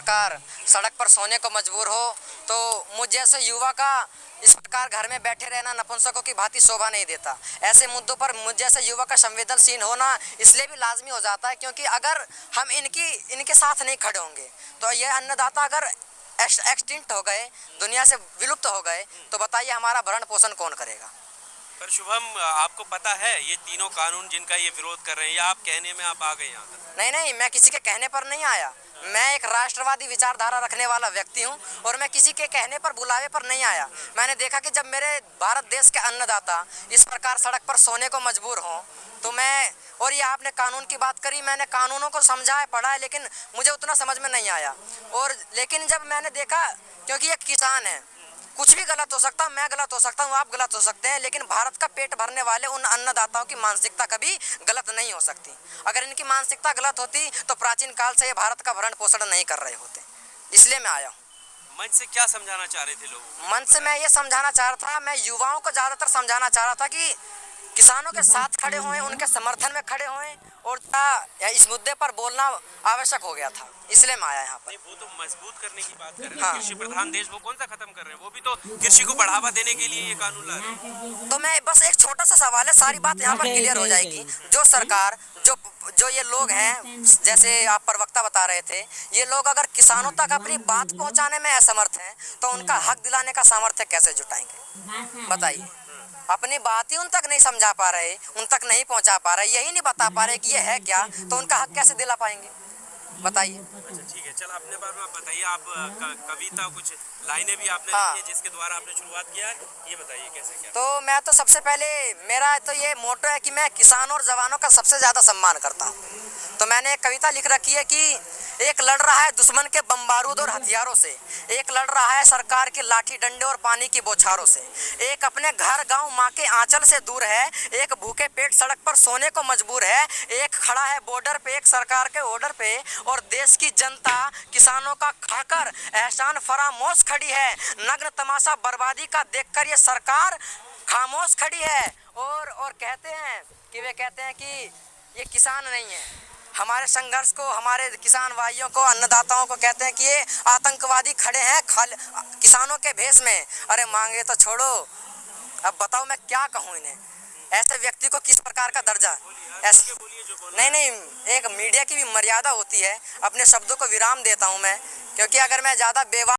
प्रकार सड़क पर सोने को मजबूर हो, तो मुझ जैसे युवा का इस प्रकार घर में बैठे रहना नपुंसकों की भांति शोभा नहीं देता। ऐसे मुद्दों पर मुझ जैसे युवा का संवेदनशील होना इसलिए भी लाजमी हो जाता है क्योंकि अगर हम इनके साथ नहीं खड़े होंगे तो ये अन्नदाता अगर एक्सटिंक्ट हो गए, दुनिया से विलुप्त हो गए, तो बताइए हमारा भरण पोषण कौन करेगा। पर शुभम, आपको पता है ये तीनों कानून जिनका ये विरोध कर रहे हैं, या आप कहने में आप आ गए यहाँ तक? नहीं, मैं किसी के कहने पर नहीं आया। मैं एक राष्ट्रवादी विचारधारा रखने वाला व्यक्ति हूँ और मैं किसी के कहने पर, बुलावे पर नहीं आया। मैंने देखा कि जब मेरे भारत देश के अन्नदाता इस प्रकार सड़क पर सोने को मजबूर हों, तो मैं, और ये आपने कानून की बात करी, मैंने कानूनों को समझा है, पढ़ा है, लेकिन मुझे उतना समझ में नहीं आया। और लेकिन जब मैंने देखा, क्योंकि ये किसान है, कुछ भी गलत हो सकता, मैं गलत हो सकता हूँ, आप गलत हो सकते हैं, लेकिन भारत का पेट भरने वाले उन अन्नदाताओं की मानसिकता कभी गलत नहीं हो सकती। अगर इनकी मानसिकता गलत होती तो प्राचीन काल से ये भारत का भरण पोषण नहीं कर रहे होते। इसलिए मैं आया हूँ। मंच से क्या समझाना चाह रहे थे लोग? मंच से मैं ये समझाना चाह रहा था, मैं युवाओं को ज़्यादातर समझाना चाह रहा था कि किसानों के साथ खड़े हों, उनके समर्थन में खड़े हों, और इस मुद्दे पर बोलना आवश्यक हो गया था, इसलिए मैं आया यहाँ पर। नहीं, वो तो मजबूत करने की बात कर रहे हैं। हाँ। कृषि प्रधान देश वो कौन सा खत्म कर रहे हैं? वो भी तो कृषि को बढ़ावा देने के लिए ये कानून ला रहे हैं। तो मैं बस एक छोटा सा सवाल है, सारी बात यहाँ पर क्लियर हो जाएगी। जो सरकार, जो ये लोग हैं, जैसे आप प्रवक्ता बता रहे थे, ये लोग अगर किसानों तक अपनी बात पहुँचाने में असमर्थ हैं तो उनका हक दिलाने का सामर्थ्य कैसे जुटाएंगे, बताइए। अपनी बात ही उन तक नहीं समझा पा रहे, उन तक नहीं पहुंचा पा रहे, यही नहीं बता पा रहे कि ये है क्या, तो उनका हक कैसे दिला पाएंगे, बताइए। अच्छा, ठीक है, चल अपने बारे में आप बताइए। आप कविता, कुछ लाइनें भी आपने हाँ। लिखी है जिसके द्वारा आपने शुरुआत किया है, ये बताइए कैसे क्या? तो मैं तो सबसे पहले, मेरा तो ये मोटो है कि मैं किसानों और जवानों का सबसे ज़्यादा सम्मान करता हूँ। तो मैंने एक कविता लिख रखी है कि एक लड़ रहा है दुश्मन के बम बारूद और हथियारों से, एक लड़ रहा है सरकार के लाठी डंडे और पानी की बौछारों से, एक अपने घर गांव माँ के आंचल से दूर है, एक भूखे पेट सड़क पर सोने को मजबूर है, एक खड़ा है बॉर्डर पे एक सरकार के ऑर्डर पे, और देश की जनता किसानों का खाकर एहसान फरामोश खड़ी है, नग्न तमाशा बर्बादी का देखकर ये सरकार खामोश खड़ी है। और कहते हैं कि वे कहते हैं कि ये किसान नहीं है, हमारे संघर्ष को, हमारे किसान भाइयों को, अन्नदाताओं को कहते हैं कि ये आतंकवादी खड़े हैं किसानों के भेष में। अरे मांगे तो छोड़ो, अब बताओ मैं क्या कहूँ इन्हें, ऐसे व्यक्ति को किस प्रकार का दर्जा। ऐसे नहीं, एक मीडिया की भी मर्यादा होती है, अपने शब्दों को विराम देता हूँ मैं, क्योंकि अगर मैं ज़्यादा बेवा